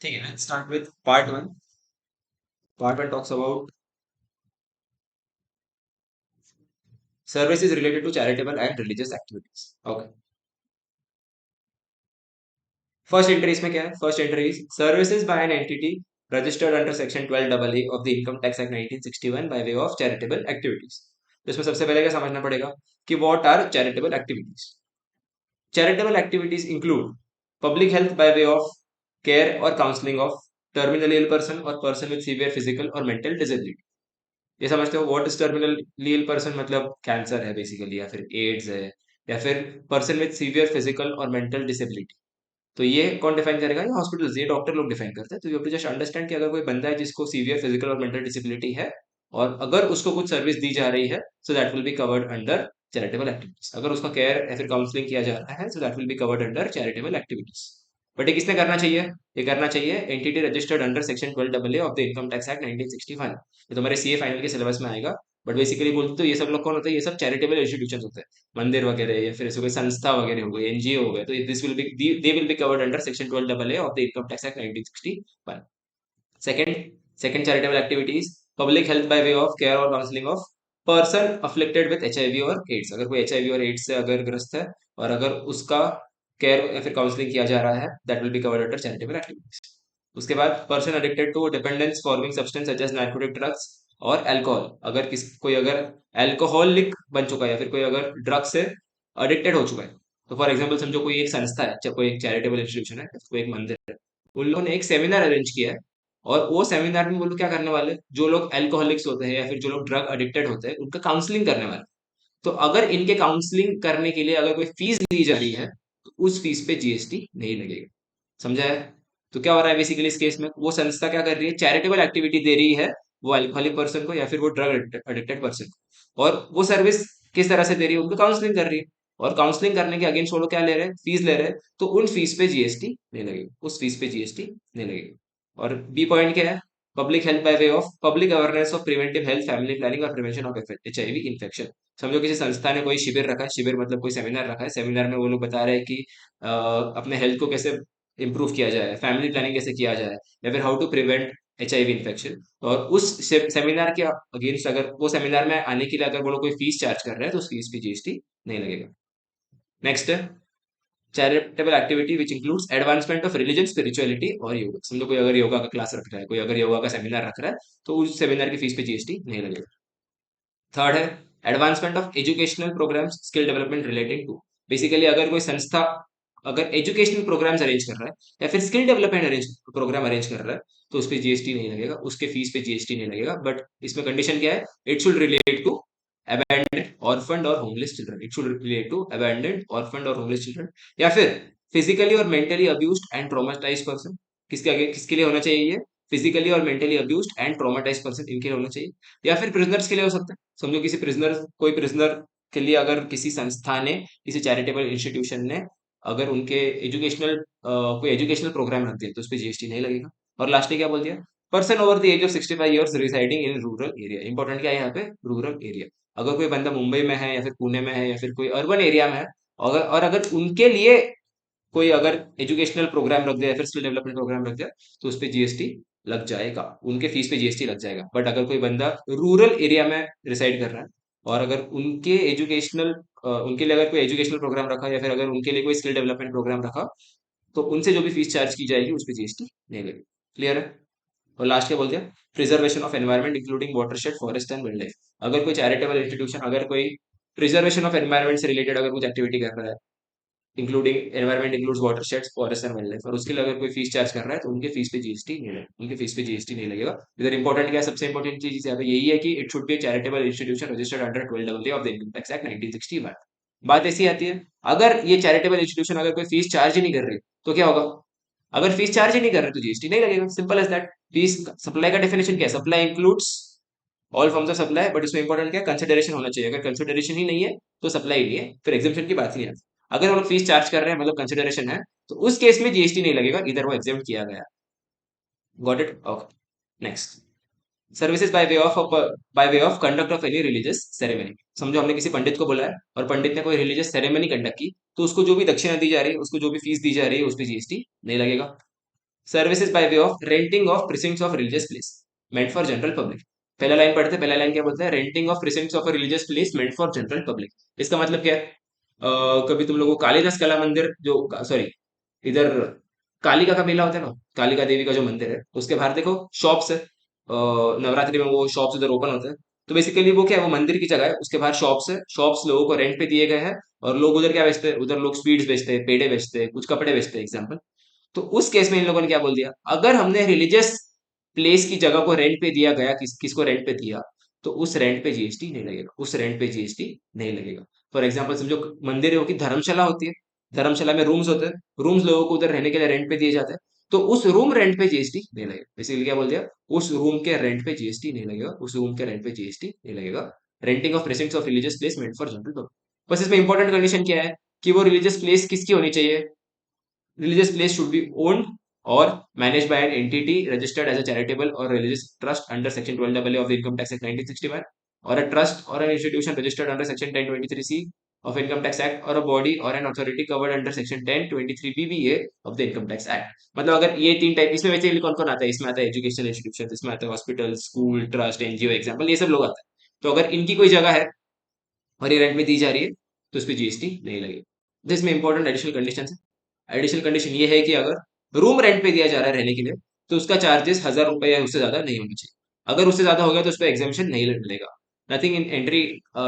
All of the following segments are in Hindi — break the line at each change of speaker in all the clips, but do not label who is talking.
ठीक है, let's start with part one. Part one talks about services related to charitable and religious activities. Okay, first entry इसमें क्या है? First entry is services by an entity registered under section 12 of the income tax act 1961 by way of charitable activities. तो इसमें सबसे पहले क्या समझना पड़ेगा कि what are charitable activities. Charitable activities include public health by way of care और counselling of terminal ill person और पर्सन विद सीवियर फिजिकल और मेंटल डिसेबिलिटी। ये समझते हो what is terminally ill person? मतलब कैंसर है बेसिकली, या फिर एड्स है, या फिर पर्सन विद सीवियर फिजिकल और मेंटल डिसेबिलिटी। तो ये कौन डिफाइन करेगा? ये हॉस्पिटल, ये डॉक्टर लोग डिफाइन करते हैं। तो you have to just understand कि अगर कोई बंदा है जिसको सीवियर फिजिकल और मेंटल डिसेबिलिटी है और अगर उसको कुछ सर्विस दी जा रही है, so that will be covered under charitable activities. अगर उसका केयर या फिर काउंसलिंग किया जा रहा है, so that will be covered under charitable activities. But ये किसने करना चाहिए? ये करना चाहिए entity registered under section 12 of the income tax act 1961। ये तुम्हारे सीए फाइनल के सिलेबस में आएगा। बट बेसिकली बोलते तो ये सब लोग कौन होते हैं? ये सब चैरिटेबल इंस्टीट्यूशन होते हैं, मंदिर वगैरह या फिर ऐसे कोई संस्था वगैरह हो गई, एनजीओ हो गए। तो this will be they will be covered under section 12 of the income tax act 1961। Second second charitable activities public health by way of care और counselling of person afflicted with HIV और एड्स। अगर कोई एचआईवी और एड्स से अगर ग्रस्त है और अगर उसका केयर या फिर काउंसलिंग किया जा रहा है, that will be covered under charitable activities. उसके बाद person addicted to dependence forming substance such as narcotic drugs और अल्कोहल। अगर कोई अगर अल्कोहलिक बन चुका है या फिर कोई अगर ड्रग से एडिक्टेड हो चुका है, तो फॉर एग्जाम्पल समझो कोई एक संस्था है, चाहे कोई एक चैरिटेबल इंस्टीट्यूशन है, कोई एक मंदिर है, उन लोगों ने एक सेमिनार अरेंज किया है और वो सेमिनार में वो लोग क्या करने वाले, जो लोग अल्कोहलिक्स होते हैं या फिर जो लोग ड्रग एडिक्टेड होते हैं, उनका काउंसलिंग करने वाले। तो अगर इनके काउंसलिंग करने के लिए अगर कोई फीस ली जा रही है, तो उस फीस पे जीएसटी नहीं लगेगा। समझा है? तो क्या हो रहा है बेसिकली इस केस में? वो संस्था क्या कर रही है? चैरिटेबल एक्टिविटी दे रही है वो अल्कोहलिक पर्सन को या फिर वो ड्रग एडिक्टेड पर्सन को। और वो सर्विस किस तरह से दे रही है? उनको काउंसलिंग कर रही है। और काउंसलिंग करने के अगेंस्ट वो लोग क्या ले रहे हैं? फीस ले रहे हैं। तो उन फीस पे जीएसटी नहीं लगेगी, उस फीस पे जीएसटी नहीं लगेगी। और बी पॉइंट क्या है? Public health by way of public awareness of preventive health family planning और प्रिवेंशन ऑफ एचआईवी इन्फेक्शन। समझो किसी संस्था ने कोई शिविर रखा है, शिविर मतलब कोई सेमिनार रखा है, सेमिनार में वो लोग बता रहे हैं कि अपने हेल्थ को कैसे इंप्रूव किया जाए, फैमिली प्लानिंग कैसे किया जाए, या फिर how to prevent HIV infection. और उस सेमिनार के अगेंस्ट अगर वो सेमिनार में आने के लिए अगर वो लोग कोई फीस चार्ज कर रहे हैं, तो उस फीस पे जीएसटी नहीं लगेगा। नेक्स्ट है charitable activity which includes advancement of religion spirituality और योगा। समझो कोई अगर योगा का क्लास रख रहा है, कोई अगर योगा का सेमिनार रख रहा है, तो उस सेमिनार की फीस पे जीएसटी नहीं लगेगा। थर्ड है advancement of educational programmes skill development relating to. Basically अगर कोई संस्था अगर एजुकेशनल प्रोग्राम्स अरेंज कर रहा है या फिर skill development arrange programme arrange कर रहा है, तो उस पर जीएसटी नहीं लगेगा, उसके फीस पे जीएसटी नहीं लगेगा। बट इसमें कंडीशन क्या है? It should relate to abandoned orphaned और homeless children. It should relate to abandoned orphaned और homeless children, या फिर फिजिकली और mentally abused and traumatised person. किसके आगे किसके लिए होना चाहिए ये? फिजिकली और mentally abused and traumatised person, इनके लिए होना चाहिए। या फिर प्रिजनर्स के लिए हो सकता है। समझो किसी प्रिजनर, कोई प्रिजनर के लिए अगर किसी संस्था ने, किसी चैरिटेबल इंस्टीट्यूशन ने अगर उनके एजुकेशनल कोई एजुकेशनल प्रोग्राम रख दिया, तो उस पर जीएसटी नहीं लगेगा। और लास्टली क्या बोल दिया? Person over the age of 65 years residing in rural area. Important क्या है यहाँ पे? Rural area. अगर कोई बंदा मुंबई में है या फिर पुणे में है या फिर कोई अर्बन एरिया में है, अगर उनके लिए कोई अगर एजुकेशनल प्रोग्राम रख दिया या फिर स्किल डेवलपमेंट प्रोग्राम रख दिया, तो उस पर जीएसटी लग जाएगा, उनके फीस पे जीएसटी लग जाएगा। बट अगर कोई बंदा रूरल एरिया में रिसाइड कर रहा है और अगर उनके एजुकेशनल उनके लिए अगर कोई एजुकेशनल प्रोग्राम रखा या फिर अगर उनके लिए कोई स्किल डेवलपमेंट प्रोग्राम रखा, तो उनसे जो भी फीस चार्ज की जाएगी उस पर जीएसटी नहीं लगेगी। क्लियर है? और लास्ट क्या बोल दिया? Preservation of environment including watershed forest and wildlife. अगर कोई चैरिटेबल इंस्टीट्यूशन अगर कोई प्रिजर्वेशन ऑफ एनवायरमेंट से रिलेटेड अगर कुछ एक्टिविटी कर रहा है, including environment includes watersheds forest and wildlife, और उसके लिए अगर कोई फीस चार्ज कर रहा है, तो उनके फीस पे जीएसटी नहीं लगेगा, उनके फीस पे जीएसटी नहीं लगेगा। इधर इंपॉर्टेंट क्या है? सबसे इंपॉर्टेंट चीज यहाँ पे यही है कि it should be charitable institution registered under 12 of the income tax act 1961। बात ऐसी आती है, अगर ये चैरिटेबल इंस्टीट्यूशन अगर कोई फीस चार्ज ही नहीं कर रही, तो क्या होगा? अगर फीस चार्ज ही नहीं कर रहे, तो जीएसटी नहीं लगेगा। Simple as that. फीस सप्लाई का डेफिनेशन क्या है? Supply includes all forms of supply, but इसमें इंपॉर्टेंट क्या है? कंसिडरेशन होना चाहिए। अगर कंसिडरेशन ही नहीं है, तो सप्लाई नहीं है, फिर एग्जाम्पशन की बात ही नहीं आती। अगर हम लोग फीस चार्ज कर रहे हैं मतलब कंसिडरेशन है, तो उस केस में जीएसटी नहीं लगेगा, इधर वो एग्जाम किया गया। Got it? Okay, next. Services by way of conduct of any religious ceremony. समझो हमने किसी पंडित को बुलाया और पंडित ने कोई रिलीजियस सेरेमनी कंडक्ट की, तो उसको जो भी दक्षिणा दी जा रही है, उसको जो भी फीस दी जा रही है, उस पर जीएसटी नहीं लगेगा। Services by way of renting of precincts of religious place meant for general public. पहला लाइन पढ़ते, पहला लाइन क्या बोलता है? Renting of precincts of religious place meant for general public. इसका मतलब क्या है? कभी तुम लोगों को कालिदास कला मंदिर जो, सॉरी, इधर कालिका का मेला होता है ना, कालिका देवी का जो मंदिर है उसके बाहर देखो शॉप्स है। नवरात्रि में वो शॉप्स उधर ओपन होते हैं। तो बेसिकली वो क्या है, वो मंदिर की जगह है, उसके बाहर शॉप्स है, शॉप्स लोगों को रेंट पे दिए गए हैं। और लोग उधर क्या बेचते हैं? उधर लोग स्वीट्स बेचते हैं, पेड़े बेचते हैं, कुछ कपड़े बेचते हैं एग्जाम्पल। तो उस केस में इन लोगों ने क्या बोल दिया, अगर हमने रिलीजियस प्लेस की जगह को रेंट पे दिया गया, किसको रेंट पे दिया, तो उस रेंट पे जीएसटी नहीं लगेगा, उस रेंट पे जीएसटी नहीं लगेगा। फॉर एग्जाम्पल समझो मंदिर की धर्मशाला होती है, धर्मशाला में रूम्स होते हैं, रूम्स लोगों को उधर रहने के लिए रेंट पे दिए जाते हैं। तो उस रूम रेंट पे जीएसटी नहीं लगेगा। बेसिकली क्या बोल दिया, उस रूम के रेंट पे जीएसटी नहीं लगेगा, उस रूम के रेंट पे जीएसटी नहीं लगेगा। Renting of presents of religious place meant for general public. बस इसमें इंपॉर्टेंट कंडीशन क्या है कि वो रिलीजियस प्लेस किसकी होनी चाहिए? Religious place should be owned or managed by an entity registered as a charitable or religious trust under Section 12AA of the Income Tax Act 1961, or a trust or an institution registered under Section 1023C of Income Tax Act, or a body or an authority covered under Section 1023BBA of the Income Tax Act। मतलब अगर ये तीन टाइप, इसमें वैसे कौन कौन आता है? इसमें आता है एजुकेशनल इंस्टीट्यूशन, इसमें आता है hospital, school, trust, NGO example, ये सब लोग आते हैं। तो अगर इनकी कोई जगह है और ये रेंट में दी जा रही है तो उस पर जीएसटी नहीं लगेगी। जिसमें इंपॉर्टेंट एडिशनल कंडीशन है। एडिशनल कंडीशन ये है कि अगर रूम रेंट पे दिया जा रहा है रहने के लिए, तो उसका चार्जेस 1,000 रुपए या उससे ज्यादा नहीं होना चाहिए। अगर उससे ज्यादा हो गया तो उस पर एग्जामेशन नहीं मिलेगा। Nothing in entry,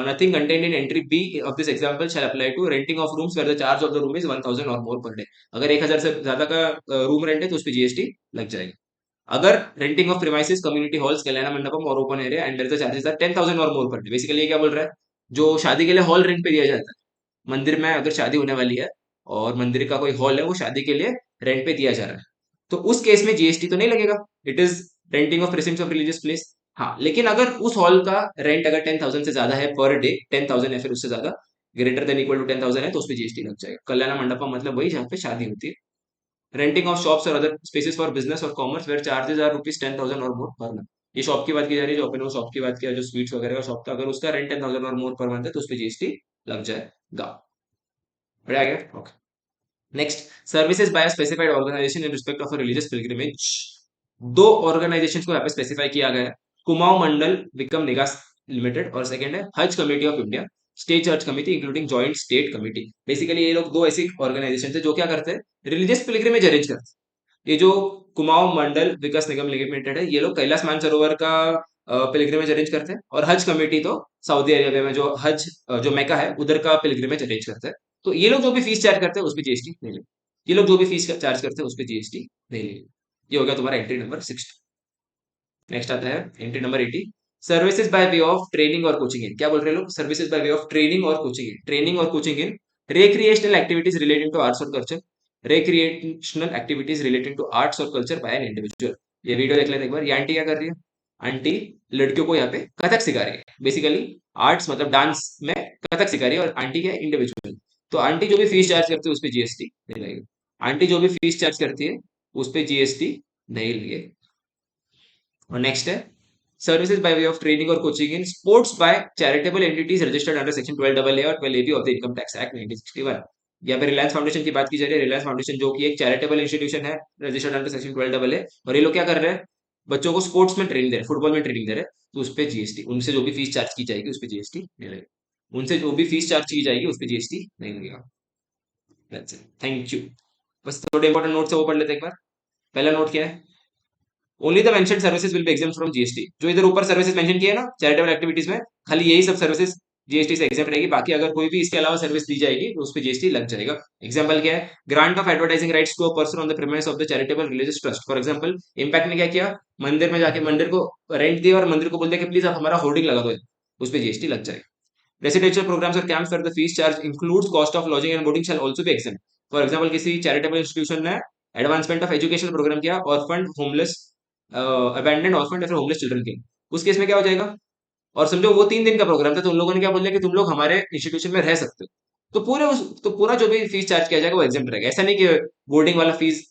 nothing contained in entry B of this example shall apply to renting of rooms where the charge of the room is 1,000 or more per day. अगर 1,000 से ज्यादा का रूम रेंट है तो उस पर जीएसटी लग जाएगा। अगर renting of premises, community halls, Kalyana Mandapam और open area and the charges are 10,000 और मोर पर डे। बेसिकली ये क्या बोल रहा है, जो शादी के लिए हॉल रेंट पे दिया जाता है, मंदिर में अगर शादी होने वाली है और मंदिर का कोई हॉल है वो शादी के लिए रेंट पे दिया जा रहा है, तो उस केस में जीएसटी तो नहीं लगेगा। It is renting of precedence of religious place. हाँ, लेकिन अगर उस हॉल का रेंट अगर 10,000 से ज्यादा है पर डे, 10,000 या फिर उससे ज्यादा, ग्रेटर देन इक्वल टू 10,000 है, तो उस पर जीएसटी लग जाएगा। कल्याण मंडपम मतलब वही जहाँ पे शादी होती है। Renting of shops or other spaces for business or commerce where charges are rupees 10,000 और मोर पर मंथ। ये शॉप की बात की जा रही है, जो अपन शॉप की बात किया, जो स्वीट्स वगैरह का शॉप था, अगर उसका रेंट 10,000 और मोर पर मंथ है तो उस पर जीएसटी लग जाएगा। बढ़िया गया, okay. Next, services by specified organisation in respect of religious pilgrimage. दो ऑर्गेनाइजेशन को यहाँ पे स्पेसिफाई किया गया है, कुमाऊं मंडल विक्रम निगास लिमिटेड, और सेकंड है Haj committee of India state church committee including joint state committee. Basically ये लोग दो ऐसी ऑर्गेनाइजेशन थे जो क्या करते हैं, रिलीजियस पिलग्रिमेज अरेंज करते हैं। ये जो कुमाऊं मंडल विकास निगम लिमिटेड है, ये लोग कैलाश मानसरोवर का पिलग्रिमेज अरेंज करते हैं, और हज कमेटी तो सऊदी अरेबिया में जो हज, जो मेका है उधर का पिलग्रिमेज अरेंज करते हैं। तो ये लोग जो भी फीस चार्ज करते हैं उस पर जीएसटी नहीं लगेगी। ये लोग जो भी फीस चार्ज करते हैं उस पर जीएसटी नहीं लगेगी। ये हो गया तुम्हारा एंट्री नंबर 60। नेक्स्ट आता है entry number 80, services by way of training और कोचिंग इन। क्या बोल रहे हैं लोग? Services by way of training और कोचिंग इन। ट्रेनिंग और coaching in recreational activities relating to arts और culture, recreational activities relating to arts और कल्चर बाय एन इंडिविजुअल। ये वीडियो देख लेते एक बार। ये आंटी क्या कर रही है? आंटी लड़कियों को यहाँ पे कथक सिखा रही है। बेसिकली आर्ट्स मतलब डांस में कथक सिखा रही है, और आंटी क्या है? इंडिविजुअल। तो आंटी जो भी फीस चार्ज करती है उस पर जीएसटी नहीं लगेगी। आंटी जो भी फीस चार्ज करती है उस पर जीएसटी नहीं लगेगी। और नेक्स्ट है services by way of training और coaching in sports by charitable entities registered under section 12AA और 12AB of the income tax act 1961। यहाँ पे रिलायंस फाउंडेशन की बात की जा रही है। रिलायंस फाउंडेशन जो कि एक चैरिटेबल इंस्टीट्यूशन है रजिस्टर्ड अंडर सेक्शन 12AA, और ये लोग क्या कर रहे हैं? बच्चों को स्पोर्ट्स में ट्रेनिंग दे रहे हैं, फुटबॉल में ट्रेनिंग दे रहे हैं। तो उस पर जीएसटी, उनसे जो भी फीस चार्ज की जाएगी उस पर जीएसटी नहीं लगेगा। उनसे जो भी फीस चार्ज की जाएगी उस पर जीएसटी नहीं लगेगा। Thank you. बस थोड़े इंपॉर्टेंट नोट्स है वो पढ़ लेते हैं एक बार। पहला नोट क्या है? Only the mentioned services will be exempt from GST. जो इधर ऊपर सर्विसेज मेंशन किए ना चैरिटेबल एक्टिविटीज में, खाली यही सब सर्विसेज जीएसटी से एग्जाम्प्ट रहेगी। बाकी अगर कोई भी इसके अलावा सर्विस दी जाएगी तो उस पर जीएसटी लग जाएगा। एग्जाम्पल क्या है? Grant of advertising rights to a person on the premise of the charitable religious trust. For example impact ने क्या किया? मंदिर में जाके मंदिर को रेंट दिया और मंदिर को बोल दिया कि प्लीज आप हमारा होर्डिंग लगा दो, उस पर जीएसटी लग जाएगा। रेसिडेंशियल प्रोग्राम्स और camps for the fees charge includes cost of lodging and boarding shell also be exempt. For example किसी चैरिटेबल इंस्टीट्यूशन ने एडवांसमेंट ऑफ एजुकेशन प्रोग्राम किया, ऑर्फन होमलेस, अबैंडन ऑर्फन या फिर होमलेस चिल्ड्रन के, उस केस में क्या हो जाएगा? और समझो वो 3 दिन का प्रोग्राम था, तो उन लोगों ने क्या बोल दिया कि तुम लोग हमारे इंस्टीट्यूशन में रह सकते हो, तो पूरा जो भी फीस चार्ज किया जाएगा वो एग्जाम्प्ट रहेगा। ऐसा नहीं कि बोर्डिंग वाला फीस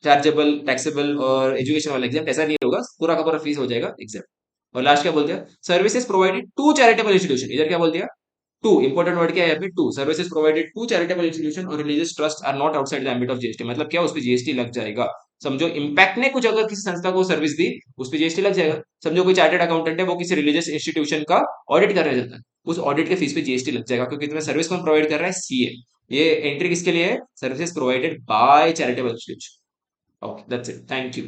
चार्जेबल, टैक्सेबल और एजुकेशन वाला एग्जाम्प्ट, ऐसा नहीं होगा। पूरा का पूरा फीस हो जाएगा एग्जाम्प्ट। और लास्ट क्या बोल दिया? Services provided to charitable institution. इधर क्या बोल दिया? टू। इंपॉर्टेंट वर्ड क्या है यहाँ पे? Two. Services provided to charitable institution और religious trust are not outside the ambit of GST. मतलब क्या? उस पर जीएसटी लग जाएगा। समझो इम्पैक्ट ने कुछ अगर किसी संस्था को सर्विस दी, उस पर जीएसटी लग जाएगा। समझो कोई चार्टर्ड अकाउंटेंट है, वो किसी रिलीजियस इंस्टीट्यूशन का ऑडिट करने जाता है, उस ऑडिट के फीस पे जीएसटी लग जाएगा, क्योंकि तुम्हें सर्विस कौन प्रोवाइड कर रहा है? सीए। ये एंट्री किसके लिए है? Services provided by charitable institution. Okay, that's it, thank you.